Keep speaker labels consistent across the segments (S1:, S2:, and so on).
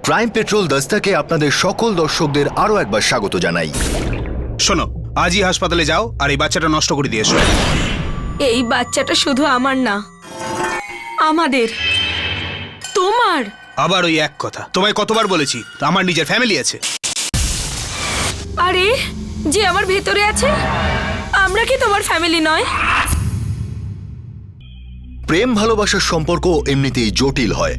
S1: Crime petrol দস্তাকে আপনাদের সকল দর্শকদের আরো একবার স্বাগত জানাই।
S2: শোনো, আজই হাসপাতালে যাও আর এই বাচ্চাটা নষ্ট করে দিয়ে এসো।
S3: এই বাচ্চাটা শুধু আমার না, আমাদের, তোমার।
S2: আবার ওই এক কথা, তোমায় কতবার বলেছি আমার নিজের ফ্যামিলি আছে।
S3: আরে যে আমার ভেতরে আছে, আমরা কি তোমার ফ্যামিলি নয়?
S1: প্রেম ভালোবাসার সম্পর্ক এমনিতেই জটিল হয়,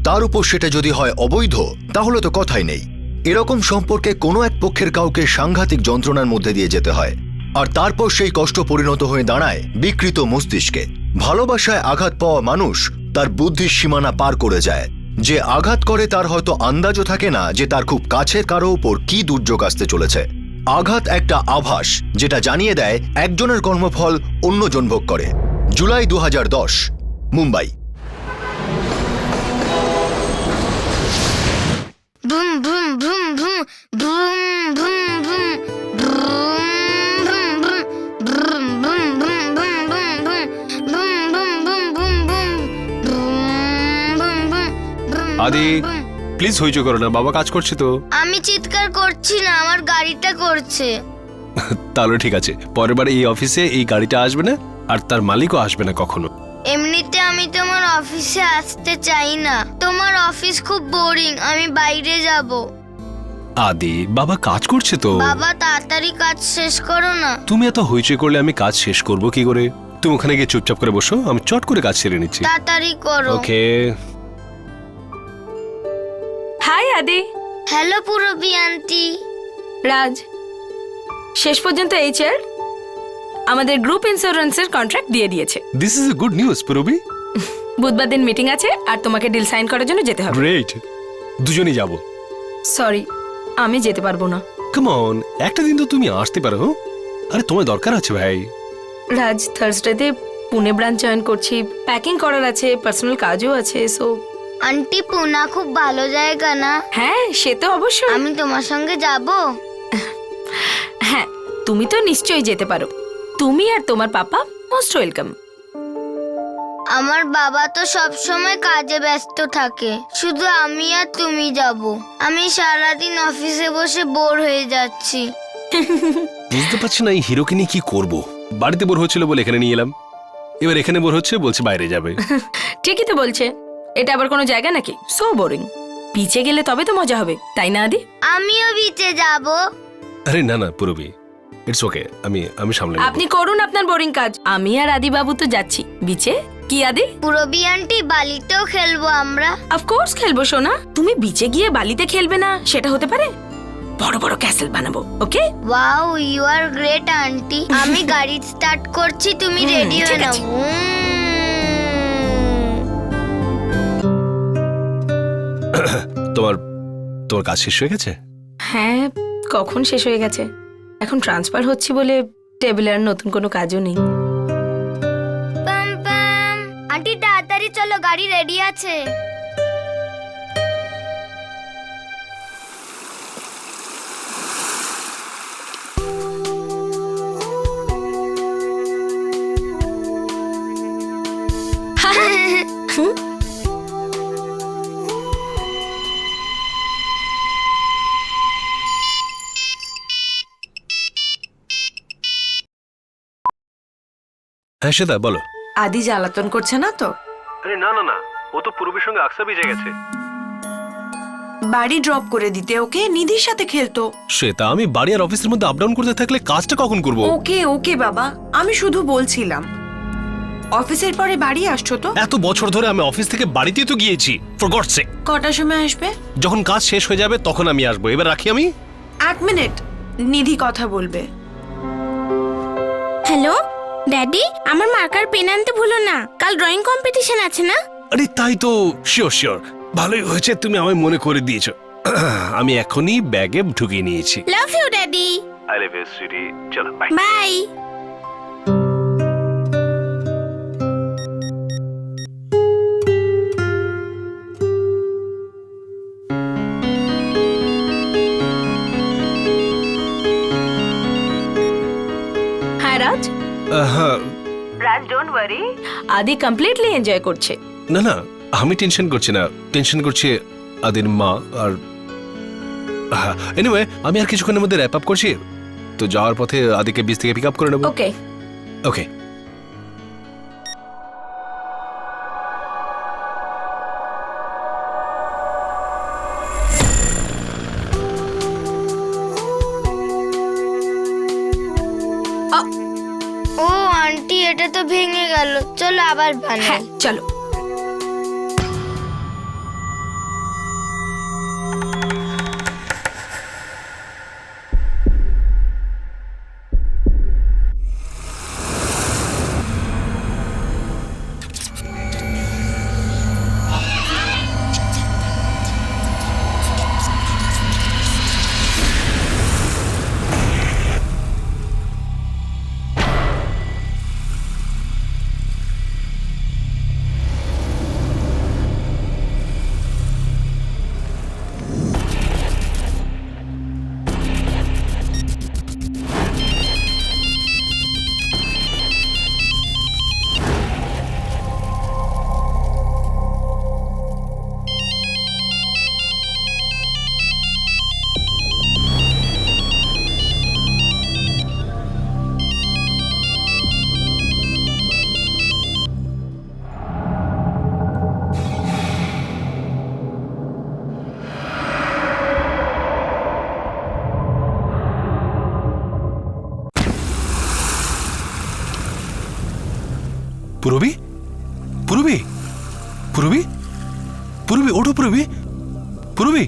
S1: তার উপর সেটা যদি হয় অবৈধ, তাহলে তো কথাই নেই। এরকম সম্পর্কে কোনো এক পক্ষের কাউকে সাংঘাতিক যন্ত্রণার মধ্যে দিয়ে যেতে হয়, আর তারপর সেই কষ্ট পরিণত হয়ে দাঁড়ায় বিকৃত মস্তিষ্কে। ভালোবাসায় আঘাত পাওয়া মানুষ তার বুদ্ধির সীমানা পার করে যায়। যে আঘাত করে তার হয়তো আন্দাজও থাকে না যে তার খুব কাছের কারো উপর কি দুর্যোগ আসতে চলেছে। আঘাত একটা আভাস যেটা জানিয়ে দেয় একজনের কর্মফল অন্যজন ভোগ করে। July 2010, Mumbai.
S4: Boom boom boom boom boom boom boom boom boom boom
S5: আদি প্লিজ হইচই করো না, বাবা কাজ করছে তো।
S4: আমি চিৎকার করছি না, আমার গাড়িটা করছে।
S5: তাহলে ঠিক আছে, পরের বার এই অফিসে এই গাড়িটা আসবে না, আর তার মালিকও আসবে না কখনো।
S4: এমনিতে আমি তোমার অফিসে আসতে চাই না, তোমার অফিস খুব বোরিং, আমি বাইরে যাব।
S5: আদি বাবা কাজ করছে তো।
S4: বাবা তাড়াতাড়ি কাজ শেষ করো না।
S5: তুমি এত হইচই করলে আমি কাজ শেষ করব কি করে? তুমি ওখানে গিয়ে চুপচাপ করে বসো, আমি চট করে কাজ সেরে নিচ্ছি।
S4: তাড়াতাড়ি করো।
S5: Okay.
S3: Hi Adi.
S4: Hello Purabi aunty.
S3: Raj, শেষ পর্যন্ত এইচআর আমাদের গ্রুপ ইন্স্যুরেন্সের কন্ট্রাক্ট দিয়ে দিয়েছে।
S5: This is a good news Purabi.
S3: বুধবার দিন মিটিং আছে আর তোমাকে ডিল সাইন করার জন্য যেতে হবে।
S5: গ্রেট, দুজনেই যাব।
S3: সরি, আমি যেতে পারবো না।
S5: কাম অন, একটা দিন তো তুমি আসতে পারো। আরে তোমার দরকার আছে ভাই।
S3: রাজ, থার্সডেতে পুনে ব্রাঞ্চ জয়েন করছি, প্যাকিং করার আছে, পার্সোনাল কাজও আছে। সো
S4: আন্টি পুনা খুব ভালো জায়গা না?
S3: হ্যাঁ, সে তো অবশ্যই।
S4: আমি তোমার সঙ্গে যাব।
S3: হ্যাঁ, তুমি তো নিশ্চয়ই যেতে পারো। তুমি আর তোমার পাপা মোস্ট ওয়েলকাম।
S4: আমার বাবা তো সব সময় কাজে ব্যস্ত থাকে, শুধু আমি আর তুমি যাব। আমি সারাদিন অফিসে বসে বোর হয়ে যাচ্ছি।
S5: বুঝতে পারছি না এই হিরোকে নিয়ে কি করব। বাড়িতে বোর হচ্ছিল বলে এখানে নিয়ে এলাম, এবার এখানে বোর হচ্ছে বলছে বাইরে যাবে।
S3: ঠিকই তো বলছে, এটা আবার কোনো জায়গা নাকি? So boring. পিছে গেলে তবে তো মজা হবে, তাই না আদি?
S4: আমিও বিচে যাব।
S5: আরে না না পুরবী, ইটস ওকে, আমি সামলে নেব।
S3: আপনি করুন আপনার বোরিং কাজ, আমি আর আদি বাবু তো যাচ্ছি বিচে। কি আদি?
S4: পুরবী আন্টি, বালিতেও খেলবো আমরা।
S3: অফকোর্স খেলবো সোনা। তুমি বিচে গিয়ে বালিতে খেলবে না সেটা হতে পারে? বড় বড় ক্যাসেল বানাবো, okay?
S4: Wow, you are great aunty. আমি গাড়ি স্টার্ট করছি, তুমি রেডি হয়ে
S3: ঠিক
S4: নাও।
S3: আছে।
S5: তোমার কাজ শেষ হয়ে গেছে?
S3: হ্যাঁ, কখন শেষ হয়ে গেছে। এখন ট্রান্সফার হচ্ছে বলে টেবিলে আর নতুন কোনো কাজও নেই।
S4: পাম পাম। আন্টি তাড়াতাড়ি চলো, গাড়ি রেডি আছে।
S5: হ্যাঁ সেটা বলো।
S6: আদি জ্বালাতন করছে না তো?
S5: আরে না না না, ও তো পুরবীর সঙ্গে আকসা ভিজে গেছে।
S6: বাড়ি ড্রপ করে দিতে ওকে, নিধির সাথে খেলতো।
S5: সেটা আমি বাড়ি আর অফিসের মধ্যে আপ ডাউন করতে থাকলে কাজটা কখন করব?
S6: ওকে ওকে বাবা, আমি শুধু বলছিলাম অফিসের পরে বাড়ি আসছো তো?
S5: এত বছর ধরে আমি অফিস থেকে বাড়িতেই তো গিয়েছি, ফর গডস সেক।
S6: কটার সময় আসবে?
S5: যখন কাজ শেষ হয়ে যাবে তখন আমি আসবো। এবার রাখি আমি।
S6: 1 মিনিট, নিধি কথা বলবে।
S4: হ্যালো ড্যাডি, আমার মার্কার পেন আনতে ভুলো না, কাল ড্রয়িং কম্পিটিশন আছে না?
S5: আরে তাই তো, শিওর শিওর, ভালোই হয়েছে তুমি আমায় মনে করে দিয়েছো। আমি এখনই ব্যাগে ঢুকিয়ে নিয়েছি।
S4: Love you daddy.
S5: I love you sweetie, চলো বাই।
S4: বাই।
S3: হ্যাঁ রাজ।
S5: হ্যাঁ
S3: রাজ, ডোন্ট ওয়ারি, আদি কমপ্লিটলি এনজয় করছে।
S5: না না, আমি টেনশন করছি না, টেনশন করছে আদির মা। আর এনিওয়ে আমি আর কিছুক্ষণের মধ্যে র্যাপ আপ করছি, তো যাওয়ার পথে আদিকে বিচ থেকে পিক আপ করে নেবো।
S3: ওকে।
S5: ওকে।
S4: ও আন্টি, এটা তো ভেঙে গেল, চলো আবার বানাই।
S3: হ্যাঁ চলো।
S5: পুরবি, পুরবি, পুরবি, পুরবি, ওঠো পুরবি, পুরবি,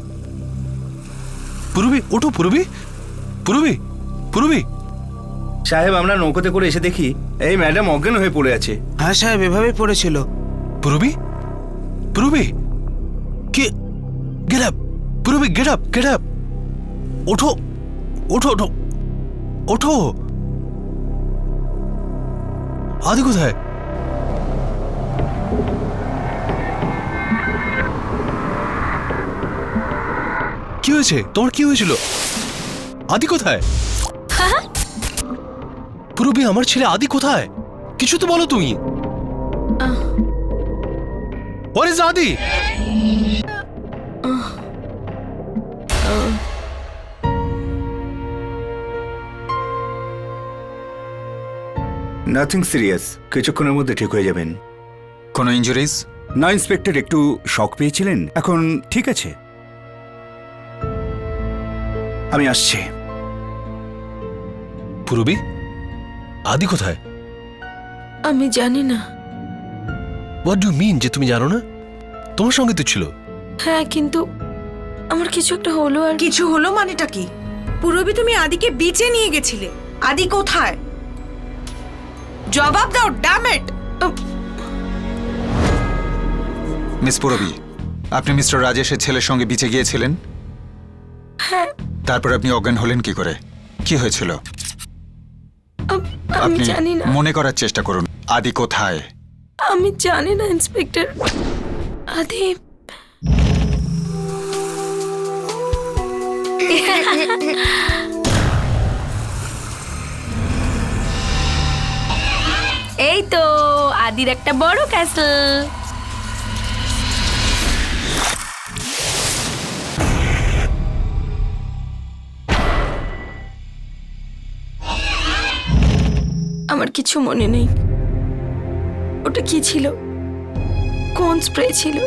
S5: পুরবি, ওঠো পুরবি, পুরবি, পুরবি।
S2: সাহেব, আমরা নৌকোতে করে এসে দেখি এই ম্যাডাম অজ্ঞান হয়ে পড়ে আছে।
S7: হ্যাঁ সাহেব, এভাবেই পড়েছিল।
S5: পুরবি, পুরবি, কে? Get up Purabi, get up, get up, ওঠো, ওঠো, ওঠো, ওঠো। আদি কোথায়? কি হয়েছে তোমার? কি হয়েছিল? আদি কোথায়? পুরবি, আমার ছেলে আদি কোথায়? কিছু তো বলো তুমি। What is Adi?
S2: Nothing serious, কিছুক্ষণের মধ্যে ঠিক হয়ে যাবেন।
S8: কোনো ইনজুরিজ?
S2: না ইন্সপেক্টর, একটু শক পেয়েছিলেন, এখন ঠিক আছে। আমি আসছি।
S5: পুরবি, আদি কোথায়?
S3: আমি জানি না।
S5: হোয়াট ডু মিন যে তুমি জানো না? তোমার সঙ্গে তো ছিল।
S3: হ্যাঁ, কিন্তু আমার কিছু একটা হলো। আর
S6: কিছু হলো মানেটা কি? পুরবি, তুমি আদিকে বিচে নিয়ে গেছিলে, আদি কোথায়? জবাব দাও, ড্যাম ইট।
S8: মিস পুরবি, আপনি মিস্টার রাজেশের ছেলের সঙ্গে বিচে গিয়েছিলেন?
S3: হ্যাঁ।
S8: তারপর আপনি অজ্ঞান হলেন কি করে? কি হয়েছিল?
S3: আমি
S8: আপনি
S3: জানি না।
S8: মনে করার চেষ্টা করুন, আদি কোথায়?
S3: আমি জানি না ইন্সপেক্টর। আদি এই তো আদির একটা বড় ক্যাসেল। আমার কিছু মনে নেই ওটা কি ছিল, কোন স্প্রে ছিল।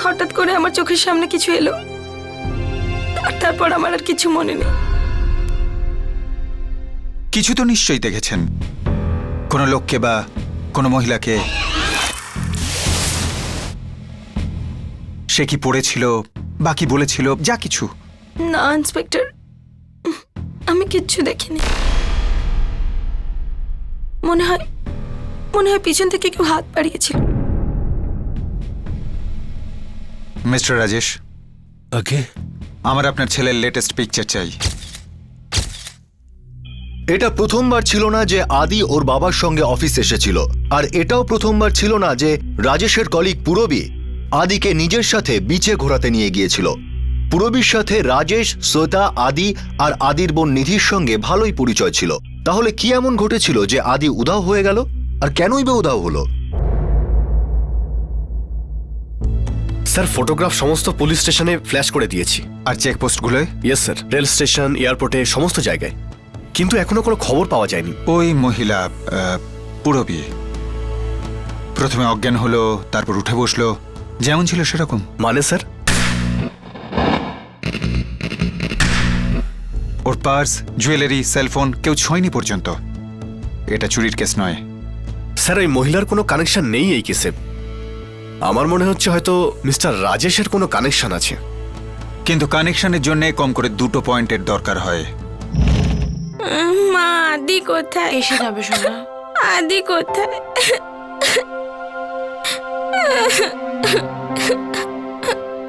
S3: হঠাৎ করে আমার চোখের সামনে কিছু এলো, আর তারপর আমার আর কিছু মনে নেই।
S8: কিছু তো নিশ্চয়ই দেখেছেন, কোনো লোককে বা কোনো মহিলাকে। সে কি পড়েছিল বা কি বলেছিল, যা কিছু?
S3: না ইন্সপেক্টর, আমি কিচ্ছু দেখিনি। মনে হয় পিছন থেকে কেউ হাত বাড়িয়েছিল।
S8: মিস্টার রাজেশ,
S5: ওকে,
S8: আমার আপনার ছেলের লেটেস্ট পিকচার চাই।
S1: এটা প্রথমবার ছিল না যে আদি ওর বাবার সঙ্গে অফিস এসেছিল, আর এটাও প্রথমবার ছিল না যে রাজেশের কলিগ পুরবি আদিকে নিজের সাথে বিচে ঘোরাতে নিয়ে গিয়েছিল। পুরবীর সাথে রাজেশ, শ্বেতা, আদি আর আদির বোন নিধির সঙ্গে ভালোই পরিচয় ছিল। তাহলে কি এমন ঘটেছিল যে আদি উধাও হয়ে গেল, আর কেনই বা উধাও হলো?
S7: স্যার ফটোগ্রাফ সমস্ত পুলিশ স্টেশনে ফ্ল্যাশ করে দিয়েছি।
S8: আর চেকপোস্টগুলোয়?
S7: ইয়েস স্যার, রেল স্টেশন, এয়ারপোর্টে, সমস্ত জায়গায়। কিন্তু এখনো কোনো খবর পাওয়া যায়নি।
S8: ওই মহিলা পুরবী প্রথমে অজ্ঞান হলো, তারপর উঠে বসলো, যেমন ছিল সেরকম।
S7: মানে স্যার?
S8: ওর পার্স, জুয়েলারি, সেলফোন কেউ ছোঁয়নি পর্যন্ত। এটা চুরির কেস নয়।
S7: স্যার ওই মহিলার কোনো কানেকশন নেই এই কেসে। আমার মনে হচ্ছে হয়তো মিস্টার রাজেশের কোনো কানেকশন আছে।
S8: কিন্তু কানেকশনের জন্য কম করে 2টো পয়েন্টের দরকার হয়।
S3: মা, আদি কোথায়?
S6: এসে যাবে সোনা।
S3: আদি কোথায়?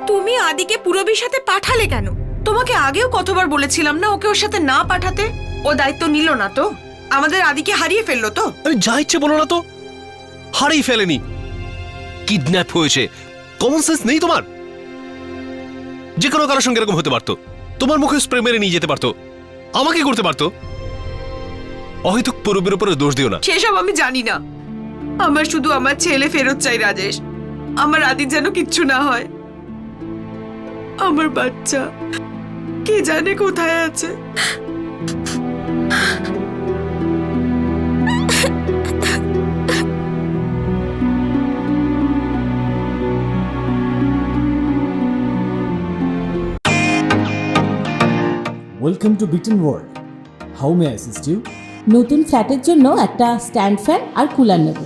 S6: তুমি আদিকে পুরবীর সাথে পাঠালে কেন? তোমাকে আগেও কতবার বলেছিলাম না ওকে ওর সাথে না পাঠাতে। ও দায়িত্ব নিল না তো, আমাদের আদিকে হারিয়ে ফেললো তো।
S5: আরে যা ইচ্ছে বলো না তো, হারিয়ে ফেলেনি, কিডন্যাপ হয়েছে। কমন সেন্স নেই তোমার? যে কোনো কারোর সঙ্গে এরকম হতে পারতো। তোমার মুখে স্প্রে মেরে নিয়ে যেতে পারতো, আমাকে করতে পারতো। অহেতুক পুরবীর উপরে দোষ দিও না।
S6: সেসব আমি জানি না। আমার শুধু আমার ছেলে ফেরত চাই রাজেশ। আমার আদির যেন কিচ্ছু না হয়। আমার বাচ্চা কে জানে কোথায় আছে।
S9: Welcome to Bitten world. How may I assist you?
S10: নতুন ফ্ল্যাটের জন্য একটা স্ট্যান্ড ফ্যান আর কুলার নেব।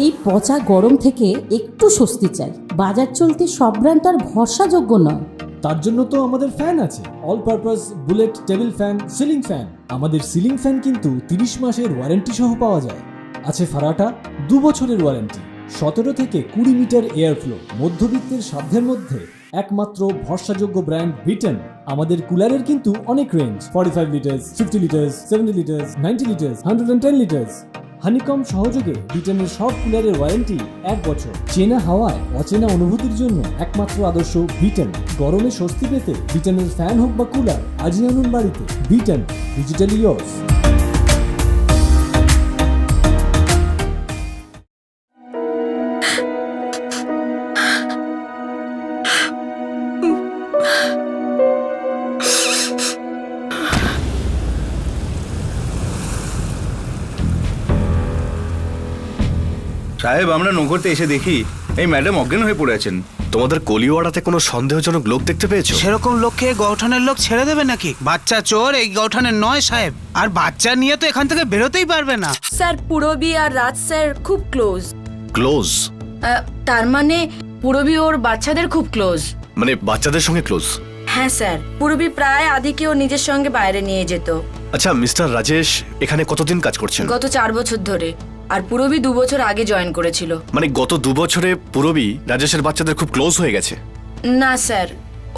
S10: এই পচা গরম থেকে একটু স্বস্তি চাই। বাজার চলতে সব ব্র্যান্ড আর ভরসাযোগ্য নয়।
S9: তার জন্য তো আমাদের ফ্যান আছে, all purpose bullet table fan, ceiling fan. আমাদের সিলিং ফ্যান কিন্তু 30 মাসের ওয়ারেন্টি সহ পাওয়া যায়। আছে ফারাটা 2 বছরের ওয়ারেন্টি, 17 থেকে 20 মিটার এয়ার ফ্লো। মধ্যবিত্তের সাধ্যের মধ্যে একমাত্র ভরসাযোগ্য ব্র্যান্ড বিটেন। আমাদের কুলারের কিন্তু অনেক range, 45 litres, 50 litres, 70 litres, 90 litres, 110 litres. Honeycomb সহযোগে বিটেনের সব কুলারের ওয়ারেন্টি 1 বছর। চেনা হাওয়ায় অচেনা অনুভূতির জন্য একমাত্র আদর্শ বিটেন। গরমে স্বস্তি পেতে বিটেনের ফ্যান হোক বা কুলার, আজই আনুন বাড়িতে। Beaten, digitally yours.
S2: সাহেব আমরা নৌকোতে এসে দেখি এই ম্যাডাম অজ্ঞান হয়ে পড়ে আছেন।
S7: তোমাদের কলিওয়াড়াতে কোনো সন্দেহজনক লোক দেখতে পেয়েছো?
S11: সেরকম লোককে গৌঠানের লোক ছেড়ে দেবে নাকি? বাচ্চা চোর এই গৌঠানের নয় সাহেব। আর বাচ্চা নিয়ে তো এখান থেকে বেরোতেই পারবে না।
S3: স্যার পুরবী আর রাজ স্যার খুব ক্লোজ।
S1: ক্লোজ?
S3: তার মানে পুরবী ওর বাচ্চাদের খুব ক্লোজ।
S1: মানে বাচ্চাদের সঙ্গে ক্লোজ?
S3: হ্যাঁ স্যার, পুরবী প্রায় আদিকে ও নিজের সঙ্গে বাইরে নিয়ে যেত।
S1: আচ্ছা, মিস্টার রাজেশ এখানে কতদিন কাজ করছেন?
S3: গত 4 বছর ধরে। আর পুরবী 2 বছর আগে জয়েন করেছিল।
S1: মানে গত 2 বছরে পুরবী রাজেশের বাচ্চাদের খুব ক্লোজ হয়ে গেছে?
S3: না স্যার,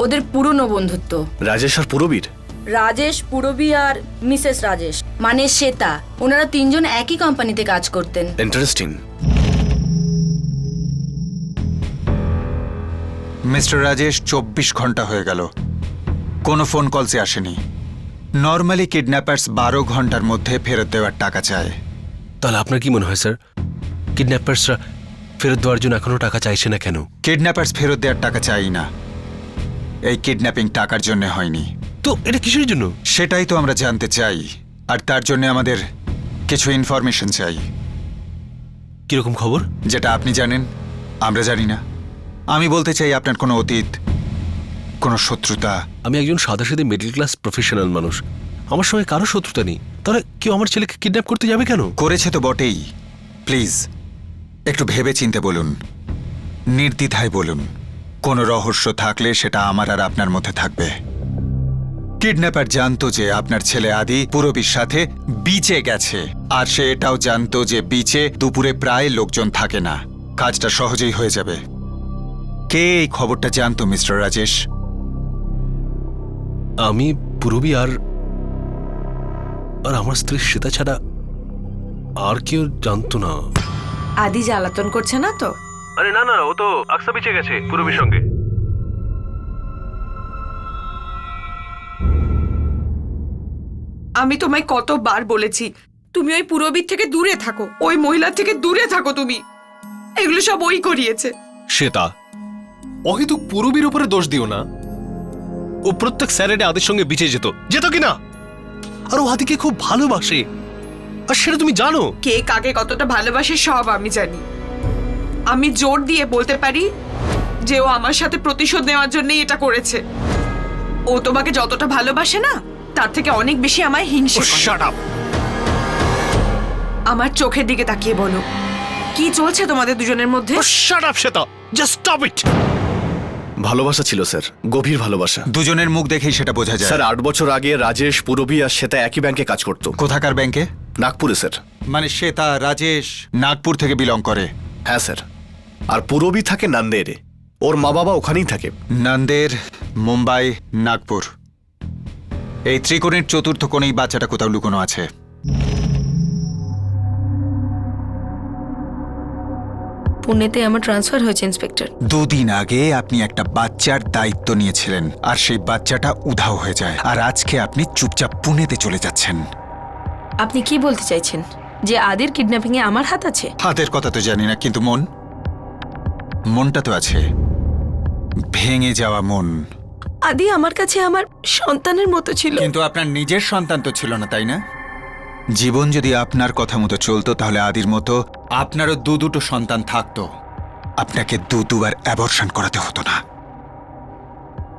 S3: ওদের পুরনো বন্ধুত্ব।
S1: রাজেশ আর পুরবীর?
S3: রাজেশ, পুরবী আর মিসেস রাজেশ মানে শ্বেতা, ওনারা 3 জন একই কোম্পানিতে কাজ করতেন।
S1: ইন্টারেস্টিং।
S8: মিস্টার রাজেশ 24 ঘন্টা হয়ে গেল, কোনো ফোন কলসে আসেনি। নর্মালি কিডন্যাপার্স 12 ঘন্টার মধ্যে ফেরত দেওয়ার টাকা চায়।
S5: তাহলে আপনার কি মনে হয় স্যার, কিডন্যাপার্সরা ফেরত দেওয়ার জন্য এখনো টাকা চাইছে না কেন?
S8: কিডন্যাপার্স ফেরত দেওয়ার টাকা চাই না, এই কিডন্যাপিং টাকার জন্য হয়নি।
S5: তো এটা কিসের জন্য?
S8: সেটাই তো আমরা জানতে চাই, আর তার জন্য আমাদের কিছু ইনফরমেশন চাই।
S5: কিরকম খবর?
S8: যেটা আপনি জানেন আমরা জানি না। আমি বলতে চাই আপনার কোনো অতীত, কোনো শত্রুতা।
S5: আমি একজন সাদাসিধে মিডল ক্লাস প্রফেশনাল মানুষ, আমার সঙ্গে কারো শত্রুতা নেই। তাহলে কেউ আমার ছেলেকে কিডন্যাপ করতে যাবে কেন?
S8: করেছে তো বটেই। প্লিজ একটু ভেবে চিন্তে বলুন, নির্দ্বিধায় বলুন। কোনো রহস্য থাকলে সেটা আমার আর আপনার মধ্যে থাকবে। কিডন্যাপার জানতো যে আপনার ছেলে আদি পুরবীর সাথে বিচে গেছে, আর সে এটাও জানতো যে বিচে দুপুরে প্রায় লোকজন থাকে না। কাজটা সহজেই হয়ে যাবে। কে এই খবরটা জানতো মিস্টার রাজেশ?
S5: আমি, পুরবী আর আমার স্ত্রী শ্বেতা ছাড়া আর কেউ জানতো না।
S6: আদি জ্বালাতন করছে না তো?
S5: আরে না না, ও তো আকসা বিচে গেছে পুরবীর সঙ্গে।
S6: আমি তোমায় কতবার বলেছি তুমি ওই পুরবীর থেকে দূরে থাকো, ওই মহিলার থেকে দূরে থাকো তুমি। এগুলো সব ওই করিয়েছে।
S5: শ্বেতা, অহেতুক পুরবীর উপরে দোষ দিও না। ও প্রত্যেক স্যাটারডে আদির সঙ্গে বিচে যেত কিনা? আর ও আদিকে খুব ভালোবাসে, আর সেটা তুমি জানো।
S6: কে কাকে কতটা ভালোবাসে সব আমি জানি। আমি জোর দিয়ে বলতে পারি যে ও আমার সাথে প্রতিশোধ নেওয়ার জন্যই এটা করেছে। ও তোমাকে যতটা ভালোবাসে না, তার থেকে অনেক বেশি আমায় হিংসে করে।
S5: Shut up.
S6: আমার চোখের দিকে তাকিয়ে বলো, কি চলছে তোমাদের দুজনের মধ্যে?
S5: Shut up Shweta, just stop it.
S7: ভালোবাসা ছিল স্যার, গভীর ভালোবাসা।
S8: দুজনের মুখ দেখেই সেটা বোঝা যায়।
S7: স্যার 8 বছর আগে রাজেশ, পুরবী আর শ্বেতা একই ব্যাংকে কাজ করতো।
S8: কোথাকার ব্যাংকে?
S7: নাগপুরে স্যার।
S8: মানে শ্বেতা, রাজেশ নাগপুর থেকে বিলং করে?
S7: হ্যাঁ স্যার। আর পুরবী থাকে নান্দেড়ে, ওর মা বাবা ওখানেই থাকে।
S8: নান্দের, মুম্বাই, নাগপুর, এই ত্রিকোণের চতুর্থ কোণেই বাচ্চাটা কোথাও লুকোনো আছে।
S3: পুনেতে আমার ট্রান্সফার হয়েছে ইন্সপেক্টর।
S8: 2 দিন আগে আপনি একটা বাচ্চার দায়িত্ব নিয়েছিলেন, আর সেই বাচ্চাটা উধাও হয়ে যায়, আর আজকে আপনি চুপচাপ পুনেতে চলে যাচ্ছেন।
S3: আপনি কি বলতে চাইছেন যে আদির কিডন্যাপিং এ আমার হাত আছে?
S8: হাতের কথা তো জানি না, কিন্তু মনটা তো আছে, ভেঙে যাওয়া মন।
S3: আদি আমার কাছে আমার সন্তানের মতো ছিল।
S8: কিন্তু আপনার নিজের সন্তান তো ছিল না, তাই না? জীবন যদি আপনার কথা মতো চলতো তাহলে আদির মতো আপনারও দুটো সন্তান থাকতো, আপনাকে দুবার অ্যাবর্শন করাতে হতো না।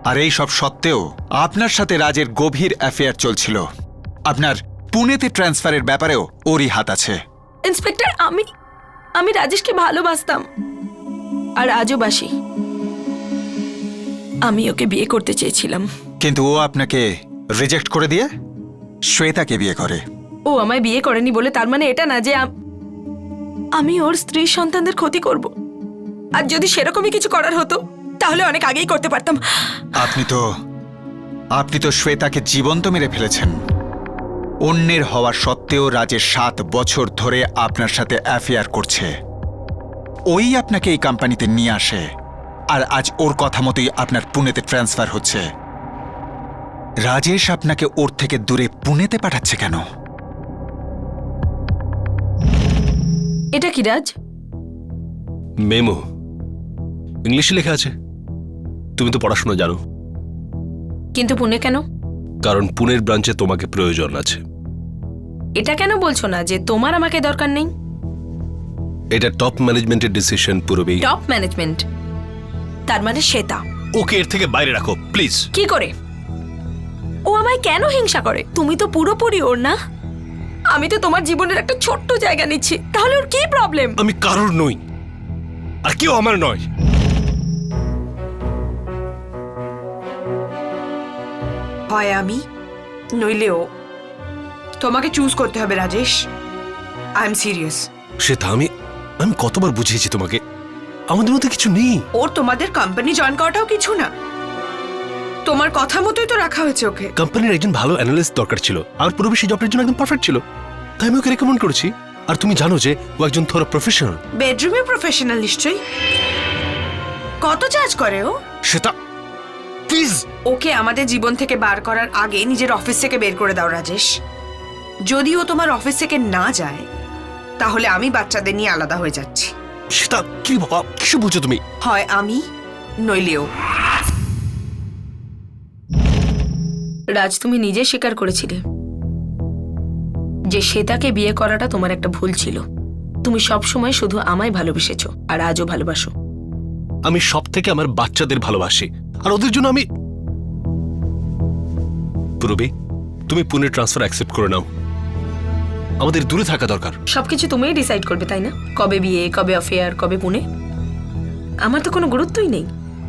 S8: আর এই সব সত্ত্বেও আপনার সাথে রাজের গভীর অ্যাফেয়ার চলছিল। আপনার পুনেতে ট্রান্সফারের ব্যাপারেও ওরই হাত আছে।
S3: ইন্সপেক্টর, আমি রাজেশকে ভালোবাসতাম আর আজও বাসি। আমি ওকে বিয়ে করতে চেয়েছিলাম,
S8: কিন্তু ও আপনাকে রিজেক্ট করে দিয়ে শ্বেতাকে বিয়ে করে।
S3: ও আমায় বিয়ে করেনি বলে তার মানে এটা না যে আমি ওর স্ত্রী সন্তানদের ক্ষতি করব। আর যদি সেরকমই কিছু করার হতো তাহলে অনেক আগেই করতে পারতাম।
S8: আপনি তো শ্বেতাকে জীবন্ত মেরে ফেলেছেন। অন্যের হওয়া সত্ত্বেও রাজের 7 বছর ধরে আপনার সাথে অ্যাফেয়ার করছে। ওই আপনাকে এই কোম্পানিতে নিয়ে আসে, আর আজ ওর কথা মতোই আপনার পুনেতে ট্রান্সফার হচ্ছে। রাজেশ আপনাকে ওর থেকে দূরে পুনেতে পাঠাচ্ছে কেন?
S3: এটা কি রাজ?
S5: মেমো, ইংলিশে লেখা আছে। তুমি তো পড়াশোনা জানো।
S3: কিন্তু পুনে কেন?
S5: কারণ পুনের ব্রাঞ্চে তোমাকে প্রয়োজন আছে।
S3: এটা কেন বলছো না যে তোমার আমাকে দরকার নেই?
S5: এটা টপ ম্যানেজমেন্টের ডিসিশন পুরবী।
S3: Top management? তার মানে শ্বেতা।
S5: ওকে এর থেকে বাইরে রাখো প্লিজ।
S3: কি করে? ও আমায় কেন হিংসা করে? তুমি তো পুরোপুরি ওর না। আমি তো তোমার জীবনের একটা ছোট্ট জায়গা নিচ্ছি, তাহলে ওর কি প্রবলেম?
S5: আমি কারোর নই, আর কেউ আমার নয়।
S6: হয় আমি নইলে ও। তোমাকে চুজ করতে হবে Rajesh. I am serious.
S5: Shweta, আমি কতবার বুঝিয়েছি তোমাকে আমাদের মধ্যে কিছু নেই।
S6: ওর তোমাদের কোম্পানি জয়েন করাটাও কিছু না। তোমার কথা মতোই তো রাখা হয়েছে ওকে।
S5: কোম্পানির একজন ভালো অ্যানালিস্ট দরকার ছিল, আর পুরবী সেই জবটার জন্য একদম পারফেক্ট ছিল, তাই আমি ওকে রেকমেন্ড করেছি। আর তুমি জানো যে ও একজন থোড়া প্রফেশনাল।
S6: বেডরুমে প্রফেশনাল নিশ্চয়ই। কত চার্জ করে ও?
S5: শ্বেতা প্লিজ।
S6: ওকে আমাদের জীবন থেকে বার করার আগে নিজের অফিস থেকে বের করে দাও রাজেশ। যদি ও তোমার অফিস থেকে না যায় তাহলে আমি বাচ্চাদের নিয়ে আলাদা হয়ে যাচ্ছি।
S5: শ্বেতা, কি বাবা, কিছু বলছো তুমি?
S6: হয় আমি নইলে ও।
S3: রাজ, তুমি নিজে স্বীকার করেছিলে যে শ্বেতাকে বিয়ে করাটা তোমার একটা ভুল ছিল। তুমি সব সময় শুধু আমায় ভালোবেসেছো, আর আজও ভালোবাসো।
S5: আমি সব থেকে আমার বাচ্চাদের ভালোবাসি, আর ওদের জন্য আমি। পুরবী, তুমি পুনে ট্রান্সফার অ্যাকসেপ্ট করে নাও। আমাদের দূরে থাকা দরকার।
S3: সবকিছু তুমিই ডিসাইড করবে, তাই না? কবে বিয়ে, কবে অ্যাফেয়ার, কবে পুনে। আমার তো কোনো গুরুত্বই নেই।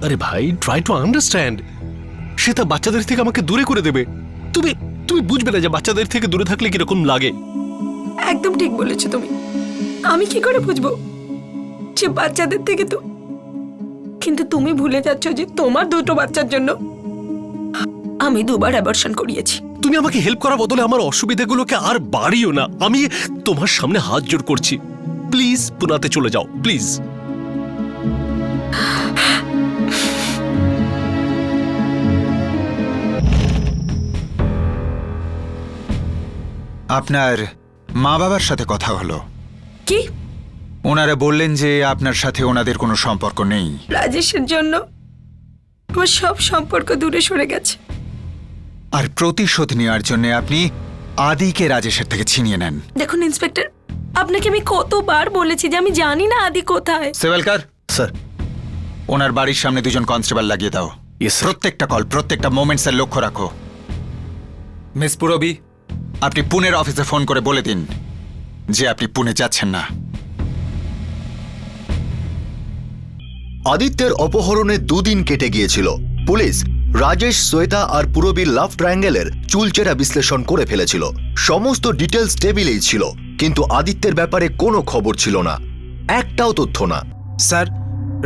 S5: আরে ভাই, ট্রাই টু আন্ডারস্ট্যান্ড। শ্বেতা বাচ্চাদের থেকে আমাকে দূরে করে দেবে। তুমি বুঝবে না যে বাচ্চাদের থেকে দূরে থাকলে কিরকম লাগে।
S3: একদম ঠিক বলেছো তুমি। আমি কি করে বুঝবো যে বাচ্চাদের থেকে তো? কিন্তু তুমি ভুলে যাচ্ছ যে তোমার 2টো বাচ্চার জন্য আমি 2বার অ্যাবর্শন করিয়েছি।
S5: তুমি আমাকে হেল্প করার বদলে আমার অসুবিধাগুলোকে আর বাড়িও না। আমি তোমার সামনে হাত জোড় করছি, প্লিজ পুনাতে চলে যাও, প্লিজ।
S8: আপনার মা বাবার সাথে কথা হলো?
S3: কি?
S8: ওনারা বললেন যে আপনার সাথে ওনাদের কোনো সম্পর্ক নেই।
S3: রাজেশের জন্য আমার সব সম্পর্ক দূরে সরে গেছে।
S8: আর প্রতিশোধ নেওয়ার জন্য আপনি আদিকে রাজেশের থেকে ছিনিয়ে নেন।
S3: দেখুন ইন্সপেক্টর, আপনাকে আমি কতবার বলেছি যে আমি জানি না আদি কোথায়।
S8: সেভেলকার,
S7: স্যার।
S8: ওনার বাড়ির সামনে 2 জন কনস্টেবল লাগিয়ে দাও।
S7: Yes sir.
S8: প্রত্যেকটা কল, প্রত্যেকটা মোমেন্টস এর লক্ষ্য রাখো। মিস পুরবি, আপনি পুনের অফিসে ফোন করে বলে দিন যে আপনি পুনে যাচ্ছেন না।
S1: আদিত্যের অপহরণে 2 দিন কেটে গিয়েছিল। পুলিশ রাজেশ, শ্বেতা আর পুরবীর লাভ ট্রায়াঙ্গেলের চুলচেরা বিশ্লেষণ করে ফেলেছিল। সমস্ত ডিটেলস টেবিলেই ছিল, কিন্তু আদিত্যের ব্যাপারে কোনো খবর ছিল না, একটাও তথ্য না।
S11: স্যার,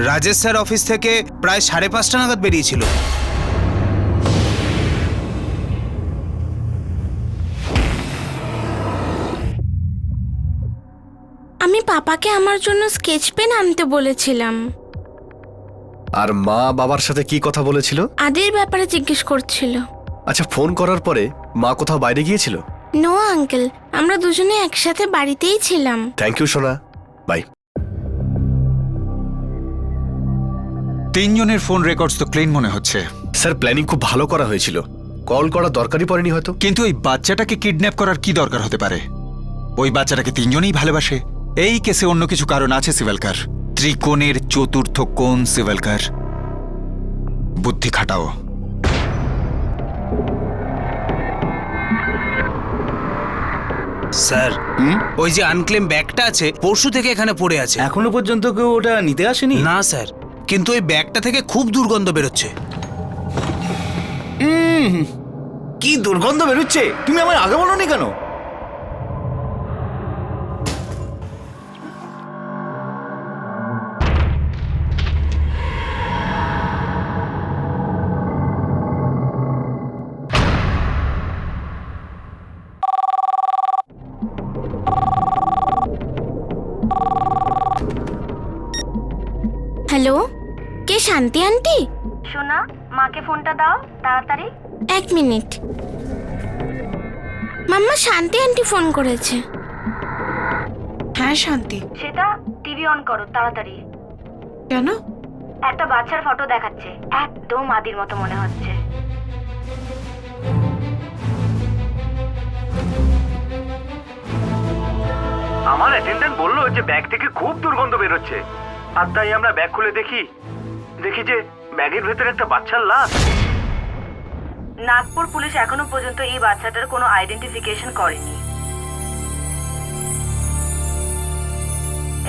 S11: রাজেশ স্যার অফিস থেকে প্রায় 5:30 নাগাদ বেরিয়েছিল।
S4: আমি পাপাকে আমার জন্য স্কেচ পেন আনতে বলেছিলাম।
S7: আর মা বাবার সাথে কি কথা বলেছিল?
S4: আদির ব্যাপারে জিজ্ঞেস করছিল।
S7: আচ্ছা, ফোন করার পরে মা কোথাও বাইরে গিয়েছিল?
S4: নো আঙ্কেল, আমরা দুজনে একসাথে বাড়িতেই ছিলাম।
S7: থ্যাংক ইউ সোনা, বাই।
S8: 3 জনের ফোন রেকর্ডস তো ক্লিন মনে হচ্ছে।
S7: স্যার, প্ল্যানিং খুব ভালো করা হয়েছিল, কল করা দরকারই পড়েনি হয়তো।
S8: কিন্তু ওই বাচ্চাটাকে কিডন্যাপ করার কি দরকার হতে পারে? ওই বাচ্চাটাকে 3 জনই ভালোবাসে। এই কেসে অন্য কিছু কারণ আছে সিভেলকার। ত্রিকোণের চতুর্থ কোণ সিভেলকার, বুদ্ধি খাটাও।
S11: স্যার, ওই যে আনক্লেম ব্যাগটা আছে পরশু থেকে এখানে পড়ে আছে।
S2: এখনো পর্যন্ত কেউ ওটা নিতে আসেনি?
S11: না স্যার, কিন্তু ওই ব্যাগটা থেকে খুব দুর্গন্ধ বেরোচ্ছে।
S2: কি দুর্গন্ধ বেরোচ্ছে! তুমি আমার আগে বলোনি কেন?
S4: হ্যালো, কে শান্তি আন্টি? সোনা, মাকে ফোনটা দাও তাড়াতাড়ি। 1 মিনিট। মাম্মা, শান্তি আন্টি ফোন করেছে।
S6: হ্যাঁ শান্তি।
S4: সেটা টিভি অন করো তাড়াতাড়ি।
S6: কেন?
S4: একটা বাচ্চার ফটো দেখাচ্ছে, একদম আদির মতো মনে হচ্ছে।
S2: আমার অ্যাটেন্ডেন্ট বললো যে ব্যাগ থেকে খুব দুর্গন্ধ বেরোচ্ছে, আর তাই আমরা ব্যাগ খুলে দেখি যে ব্যাগের ভেতরে একটা বাচ্চার লাশ।
S3: নাগপুর পুলিশ এখনো পর্যন্ত এই বাচ্চাটার কোনো আইডেন্টিফিকেশন করেনি।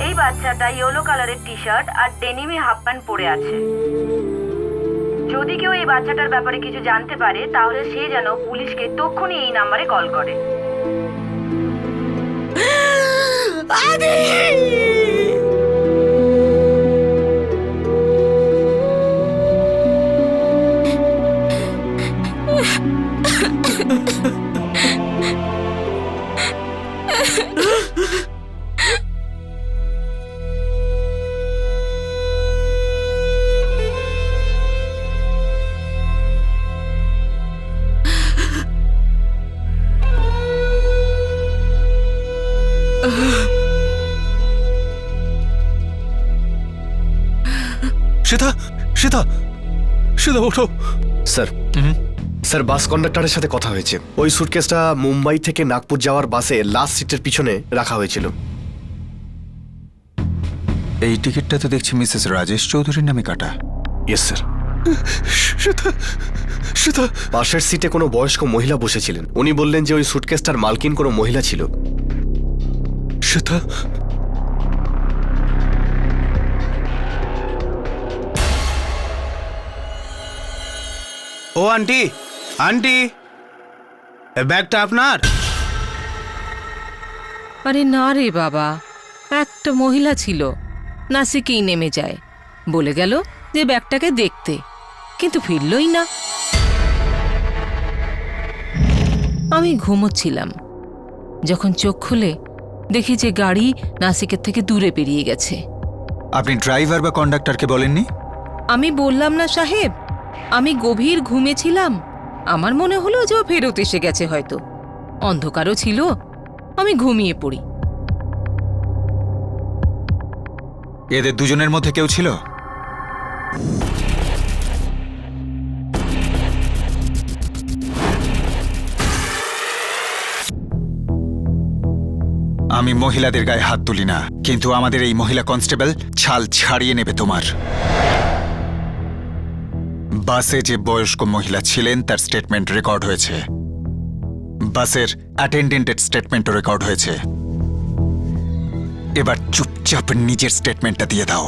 S3: এই বাচ্চাটা ইয়েলো কালারের টি শার্ট আর ডেনিমি হাফ প্যান্ট পরে আছে। যদি কেউ এই বাচ্চাটার ব্যাপারে কিছু জানতে পারে তাহলে সে যেন পুলিশকে তক্ষুনি এই নাম্বারে কল করে।
S5: শ্বেতা, শ্বেতা, শ্বেতা ওঠো।
S7: স্যার, স্যার, বাস কন্ডাক্টরের সাথে কথা হয়েছে। ওই সুটকেসটা মুম্বাই থেকে নাগপুর যাওয়ার বাসে লাস্ট সিটের পিছনে রাখা হয়েছিল।
S8: এই টিকিটটা তো দেখছি মিসেস রাজেশ চৌধুরীর নামে কাটা।
S7: Yes sir.
S5: শ্বেতা, শ্বেতা,
S7: পাশের সিটে কোনো বয়স্ক মহিলা বসেছিলেন। উনি বললেন যে ওই সুটকেসটার মালকিন কোনো মহিলা ছিল।
S5: শ্বেতা,
S11: ও আন্টি, আন্টি, এই ব্যাগটা আপনার?
S12: আরে না রে বাবা, একটা মহিলা ছিল, নাসিকেই নেমে যায়, বলে গেল যে ব্যাগটাকে দেখতে, কিন্তু ফিরলই না। আমি ঘুমোচ্ছিলাম, যখন চোখ খুলে দেখি যে গাড়ি নাসিকের থেকে দূরে বেরিয়ে গেছে।
S8: আপনি ড্রাইভার বা কন্ডাক্টরকে বলেননি?
S12: আমি বললাম না সাহেব, আমি গভীর ঘুমেছিলাম। আমার মনে হলো যে ও ফেরত এসে গেছে হয়তো, অন্ধকারও ছিল, আমি ঘুমিয়ে পড়ি।
S8: এদের 2 জনের মধ্যে কেউ ছিল? আমি মহিলাদের গায়ে হাত তুলি না, কিন্তু আমাদের এই মহিলা কনস্টেবল ছাল ছাড়িয়ে নেবে তোমার। বাসে যে বয়স্ক মহিলা ছিলেন তার স্টেটমেন্ট রেকর্ড হয়েছে, বাসের অ্যাটেন্ডেন্টের স্টেটমেন্টও রেকর্ড হয়েছে। এবার চুপচাপ নিজের স্টেটমেন্টটা দিয়ে দাও।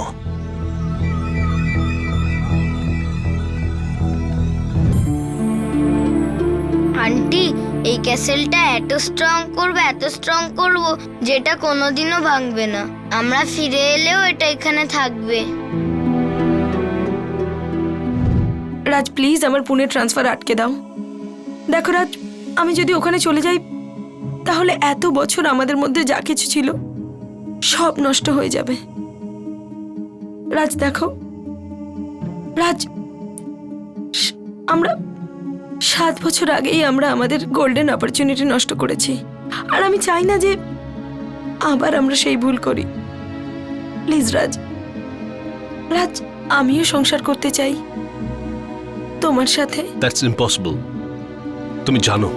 S4: আন্টি, এই ক্যাসেলটা এত স্ট্রং করব যেটা কোনোদিনও ভাঙবে না। আমরা ফিরে এলেও এটা এখানে থাকবে।
S3: রাজ প্লিজ আমার পুনে ট্রান্সফার আটকে দাও। দেখো রাজ, আমি যদি ওখানে চলে যাই তাহলে এত বছর আমাদের মধ্যে যা কিছু ছিল সব নষ্ট হয়ে যাবে। রাজ দেখো, রাজ আমরা 7 বছর আগেই আমরা আমাদের গোল্ডেন অপরচুনিটি নষ্ট করেছি, আর আমি চাই না যে আবার আমরা সেই ভুল করি। প্লিজ রাজ, রাজ আমিও সংসার করতে চাই তোমার সাথে।
S5: That's impossible. তুমি জানো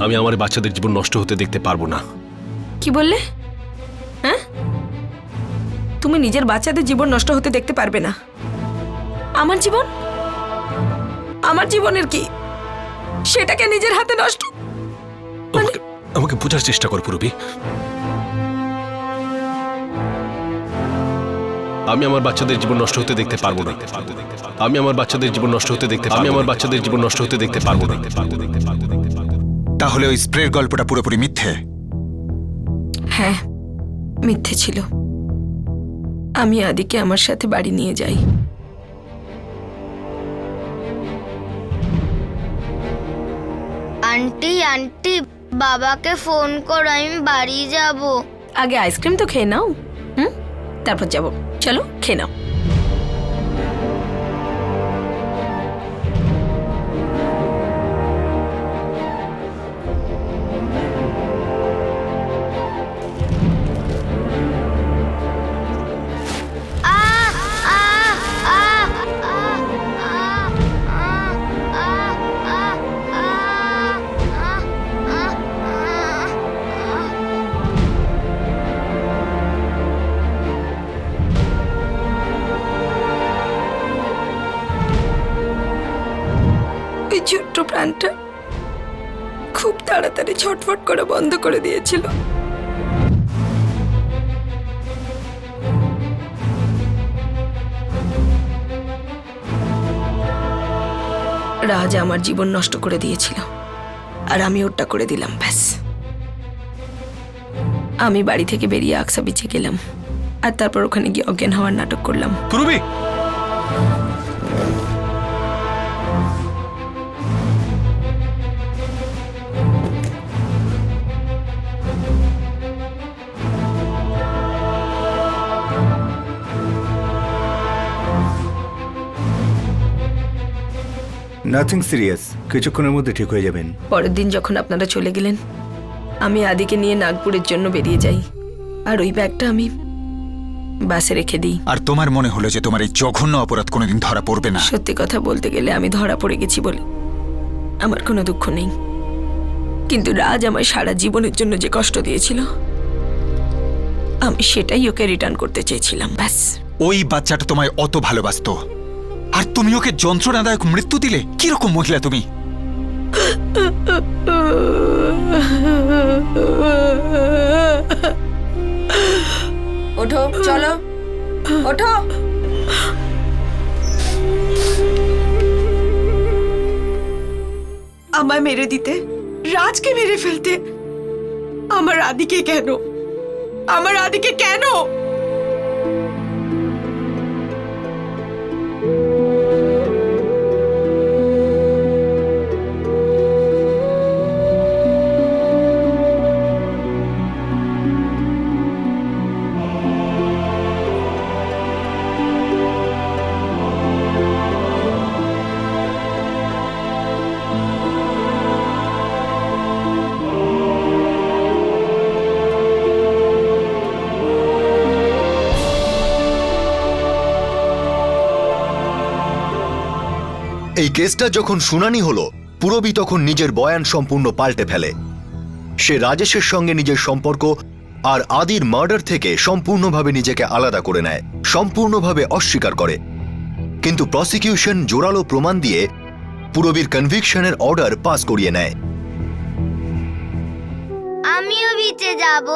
S5: আমি আমার বাচ্চাদের জীবন নষ্ট হতে দেখতে পারবো না।
S3: কি বললে? হ্যাঁ, তুমি নিজের বাচ্চাদের জীবন নষ্ট হতে দেখতে পারবে না? আমার জীবন, আমার জীবনের কি সেটাকে নিজের হাতে নষ্ট?
S5: আমাকে বোঝার চেষ্টা কর পূরবী। আমি আমার বাচ্চাদের জীবন নষ্ট হতে দেখতে পারবো না। আমি আমার বাচ্চাদের জীবন নষ্ট হতে দেখতে আমি আমার বাচ্চাদের জীবন নষ্ট হতে দেখতে পারবো না।
S8: তাহলে ওই স্প্রের গল্পটা পুরোপুরি মিথ্যে?
S3: হ্যাঁ, মিথ্যে ছিল। আমি আদিকে আমার সাথে বাড়ি নিয়ে যাই।
S4: আন্টি আন্টি, বাবাকে ফোন করো, আমি বাড়ি যাব।
S3: আগে আইসক্রিম তো খেয়ে নাও, তারপর যাব। চলো খেয়ে নাও। ওই ছোট্ট প্রাণটা খুব তাড়াতাড়ি ছটফট করে বন্ধ করে দিয়েছিল। রাজ আমার জীবন নষ্ট করে দিয়েছিল, আর আমি ওটা করে দিলাম। ব্যাস, আমি বাড়ি থেকে বেরিয়ে আকসা বিচে গেলাম, আর তারপর ওখানে গিয়ে অজ্ঞান হওয়ার নাটক করলাম।
S5: পূরবী,
S2: নাথিং সিরিয়াস, কিছুক্ষণের মধ্যে ঠিক হয়ে যাবেন।
S3: পরের দিন যখন আপনারা চলে গেলেন, আমি আদিকে নিয়ে নাগপুরের জন্য বেরিয়ে যাই, আর ওই ব্যাগটা আমি বাসে রেখে দিই।
S8: আর তোমার মনে হলো যে তোমার এই জঘন্য অপরাধ কোনোদিন ধরা পড়বে না?
S3: সত্যি কথা বলতে গেলে আমি ধরা পড়ে গেছি বলে আমার কোনো দুঃখ নেই, কিন্তু রাজ আমায় সারা জীবনের জন্য যে কষ্ট দিয়েছিল আমি সেটাই ওকে রিটার্ন করতে চেয়েছিলাম। ব্যাস।
S8: ওই বাচ্চাটা তোমায় অত ভালোবাসতো, আর তুমি ওকে যন্ত্রণাদায়ক মৃত্যু দিলে? কিরকম মহিলা তুমি?
S3: ওঠো, চলো ওঠো।
S6: আমায় মেরে দিতে, রাজকে মেরে ফেলতে, আমার আদিকে কেন? আমার আদিকে কেন?
S1: এই কেসটা যখন শুনানি হলো, পূরবী তখন নিজের বয়ান সম্পূর্ণ পাল্টে ফেলে। সে রাজেশের সঙ্গে নিজের সম্পর্ক আর আদির মার্ডার থেকে সম্পূর্ণভাবে নিজেকে আলাদা করে নেয়, সম্পূর্ণভাবে অস্বীকার করে। কিন্তু প্রসিকিউশন জোরালো প্রমাণ দিয়ে পুরবীর কনভিকশনের অর্ডার পাস করিয়ে নেয়।
S4: আমিও বিচে যাব।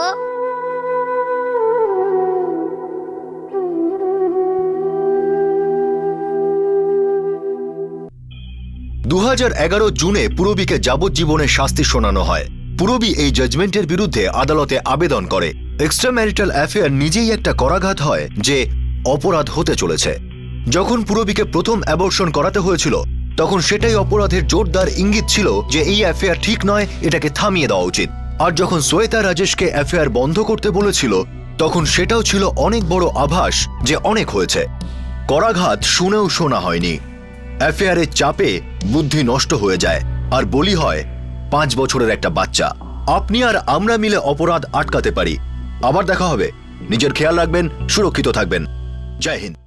S1: 2011 জুনে পুরবীকে যাবজ্জীবনের শাস্তি শোনানো হয়। পুরবী এই জাজমেন্টের বিরুদ্ধে আদালতে আবেদন করে। এক্সট্রা ম্যারিটাল অ্যাফেয়ার নিজেই একটা করাঘাত হয় যে অপরাধ হতে চলেছে। যখন পুরবীকে প্রথম অ্যাবর্শন করাতে হয়েছিল তখন সেটাই অপরাধের জোরদার ইঙ্গিত ছিল যে এই অ্যাফেয়ার ঠিক নয়, এটাকে থামিয়ে দেওয়া উচিত। আর যখন শ্বেতা রাজেশকে অ্যাফেয়ার বন্ধ করতে বলেছিল তখন সেটাও ছিল অনেক বড় আভাস যে অনেক হয়েছে। করাঘাত শুনেও শোনা হয়নি। অ্যাফেয়ারের চাপে বুদ্ধি নষ্ট হয়ে যায় আর বলি হয় 5 বছরের একটা বাচ্চা। আপনি আর আমরা মিলে অপরাধ আটকাতে পারি। আবার দেখা হবে। নিজের খেয়াল রাখবেন, সুরক্ষিত থাকবেন। জয় হিন্দ।